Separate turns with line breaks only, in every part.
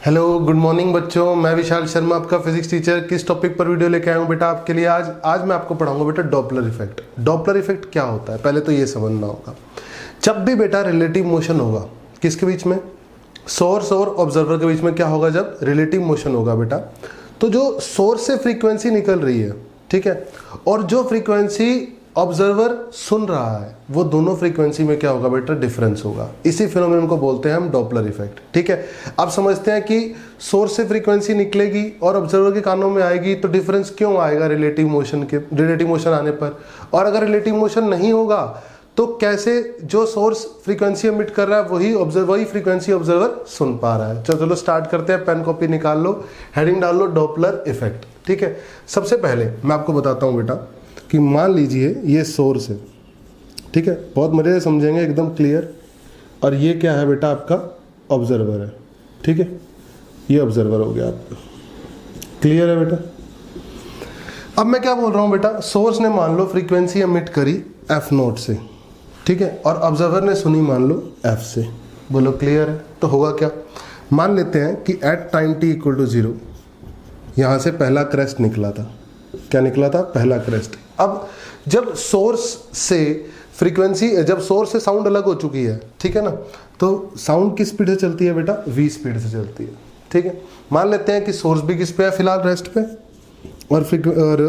Hello good morning बच्चों, मैं विशाल शर्मा आपका फिजिक्स टीचर। किस टॉपिक पर वीडियो लेके आया हूँ बेटा आपके लिए? आज मैं आपको पढ़ाऊंगा बेटा डॉपलर इफेक्ट। डॉपलर इफेक्ट क्या होता है पहले तो ये समझना होगा। जब भी बेटा रिलेटिव मोशन होगा किसके बीच में, सोर्स और ऑब्जर्वर के बीच में, क्या होगा जब रिलेटिव मोशन होगा बेटा, तो जो सोर्स से फ्रीक्वेंसी निकल रही है, ठीक है, और जो फ्रीक्वेंसी ऑब्जर्वर सुन रहा है, वो दोनों फ्रीक्वेंसी में क्या होगा बेटा, डिफरेंस होगा। इसी फिनोमेनन को बोलते हैं हम डॉपलर इफेक्ट। ठीक है, अब समझते हैं कि सोर्स से फ्रीक्वेंसी निकलेगी और ऑब्जर्वर के कानों में आएगी, तो डिफरेंस क्यों आएगा रिलेटिव मोशन आने पर। और अगर रिलेटिव मोशन नहीं होगा तो कैसे जो सोर्स फ्रीक्वेंसी एमिट कर रहा है वही फ्रीक्वेंसी ऑब्जर्वर सुन पा रहा है। चलो स्टार्ट करते हैं, पेन कॉपी निकाल लो, हेडिंग डाल लो डॉपलर इफेक्ट। ठीक है, सबसे पहले मैं आपको बताता हूँ बेटा कि मान लीजिए ये सोर्स है, ठीक है, बहुत मजे से समझेंगे, एकदम क्लियर। और ये क्या है बेटा, आपका ऑब्जर्वर है। ठीक है, ये ऑब्जर्वर हो गया आपका, क्लियर है बेटा। अब मैं क्या बोल रहा हूँ बेटा, सोर्स ने मान लो फ्रीक्वेंसी एमिट करी f0 से, ठीक है, और ऑब्जर्वर ने सुनी मान लो f से। बोलो क्लियर है। तो होगा क्या, मान लेते हैं कि at time t equal to 0 यहाँ से पहला क्रेस्ट निकला था। क्या निकला था? पहला क्रेस्ट। अब जब सोर्स से साउंड अलग हो चुकी है, ठीक है ना, तो साउंड किस स्पीड से चलती है बेटा? v स्पीड से चलती है। ठीक है, मान लेते हैं कि सोर्स भी किस पे है फिलहाल, रेस्ट पे, और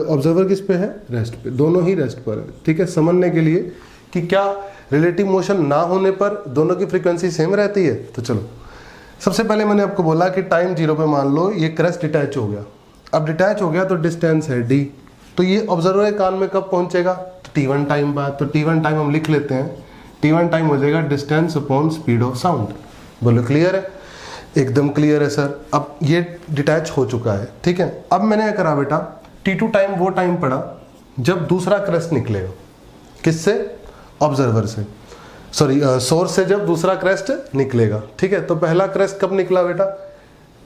ऑब्जर्वर किस पे है? रेस्ट पे। दोनों ही रेस्ट पर है। ठीक है, समझने के लिए कि क्या रिलेटिव मोशन ना होने पर दोनों की फ्रीक्वेंसी सेम रहती है। तो चलो, सबसे पहले मैंने आपको बोला कि टाइम 0 पे मान लो ये क्रेस्ट डिटैच हो गया। अब डिटैच हो गया तो डिस्टेंस है d, तो ये ऑब्जर्वर के कान में कब पहुंचेगा? तो t1 टाइम बाद। तो t1 टाइम हम लिख लेते हैं, t1 टाइम हो जाएगा distance upon speed of sound. बोलो क्लियर है? एकदम क्लियर है सर। अब ये डिटैच हो चुका है। ठीक है, अब मैंने क्या करा बेटा, t2 टाइम वो टाइम पड़ा जब दूसरा क्रेस्ट निकलेगा। किससे? ऑब्जर्वर से, सॉरी सोर्स से जब दूसरा क्रेस्ट निकलेगा। ठीक है, तो पहला क्रेस्ट कब निकला बेटा?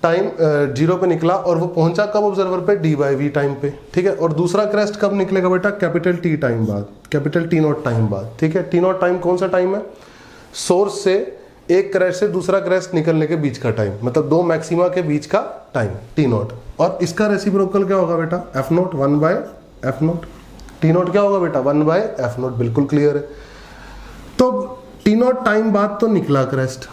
टाइम 0 पे निकला, और वो पहुंचा कब ऑब्जर्वर पे? d/v टाइम पे। ठीक है, और दूसरा क्रेस्ट कब निकलेगा बेटा? कैपिटल T टाइम बाद, कैपिटल T0 टाइम बाद। ठीक है, T0 टाइम कौन सा टाइम है? सोर्स से एक क्रेस्ट से दूसरा क्रेस्ट निकलने के बीच का टाइम, मतलब दो मैक्सिमा के बीच का टाइम T0। और इसका रेसिप्रोकल क्या होगा बेटा? f0 1/f0। T0 क्या होगा बेटा? 1/f0। बिल्कुल क्लियर है। तो T0 टाइम बाद तो निकला क्रेस्ट,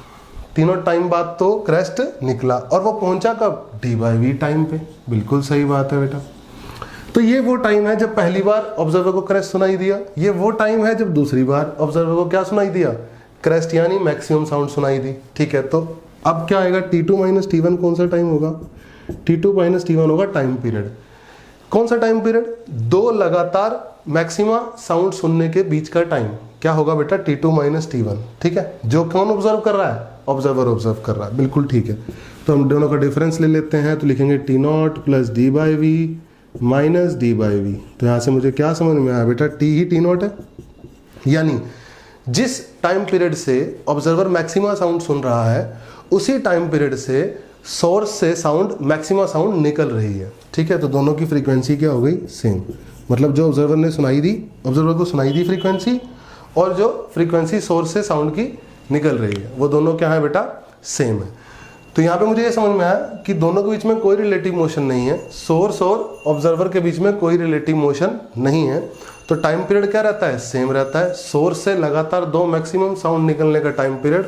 तीनों टाइम बाद तो क्रेस्ट निकला, और वो पहुंचा कब? d/v टाइम पे। बिल्कुल सही बात है बेटा। तो ये वो टाइम है जब पहली बार ऑब्जर्वर को क्रेस्ट सुनाई दिया, ये वो टाइम है जब दूसरी बार ऑब्जर्वर को क्या सुनाई दिया? क्रेस्ट, यानी मैक्सिमम साउंड सुनाई दी। ठीक है, तो अब क्या आएगा? t2 - t1 कौन सा टाइम होगा? t2 - t1 होगा टाइम पीरियड। कौन सा टाइम पीरियड? दो लगातार मैक्सिमा साउंड सुनने के बीच का टाइम। क्या होगा बेटा? t2 - t1। ठीक है, जो कौन ऑब्जर्व कर रहा है? ऑब्जर्वर ऑब्जर्व कर रहा है। बिल्कुल ठीक है, तो हम दोनों का डिफरेंस ले लेते हैं, तो लिखेंगे t0 + d/v - d/v। तो यहाँ से मुझे क्या समझ में आया बेटा? t ही t0 है, यानी जिस टाइम पीरियड से ऑब्जर्वर मैक्सिमा साउंड सुन रहा है, उसी टाइम पीरियड से सोर्स से साउंड मैक्सिमा साउंड निकल रही है। ठीक है, तो दोनों की फ्रीक्वेंसी क्या हो गई? सेम। मतलब जो ऑब्जर्वर ने सुनाई दी, ऑब्जर्वर को सुनाई दी फ्रीक्वेंसी, और जो फ्रीक्वेंसी सोर्स से साउंड की निकल रही है, वो दोनों क्या है बेटा? सेम है। तो यहाँ पे मुझे ये समझ में आया कि दोनों के बीच में कोई रिलेटिव मोशन नहीं है, सोर्स और ऑब्जर्वर के बीच में कोई रिलेटिव मोशन नहीं है। तो टाइम पीरियड क्या रहता है? सेम रहता है। सोर्स से लगातार दो मैक्सिमम साउंड निकलने का टाइम पीरियड,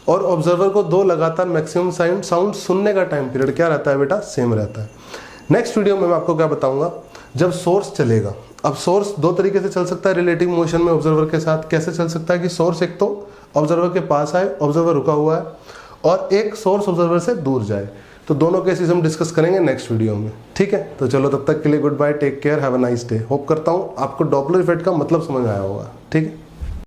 और ऑब्जर्वर को दो लगातार मैक्सिमम साउंड सुनने का टाइम पीरियड क्या रहता है बेटा? सेम रहता है। नेक्स्ट वीडियो में मैं आपको क्या बताऊंगा, जब सोर्स चलेगा। अब सोर्स दो तरीके से चल सकता है रिलेटिव मोशन में ऑब्जर्वर के साथ। कैसे चल सकता है कि सोर्स एक तो ऑब्जर्वर के पास आए, ऑब्जर्वर रुका हुआ है, और एक सोर्स ऑब्जर्वर से दूर जाए। तो दोनों केसेस हम डिस्कस करेंगे नेक्स्ट वीडियो में। ठीक है, तो चलो तब तक के लिए good bye, take care, have a nice day. Hope करता हूँ आपको डॉपलर इफेक्ट का मतलब समझ आया होगा। ठीक है।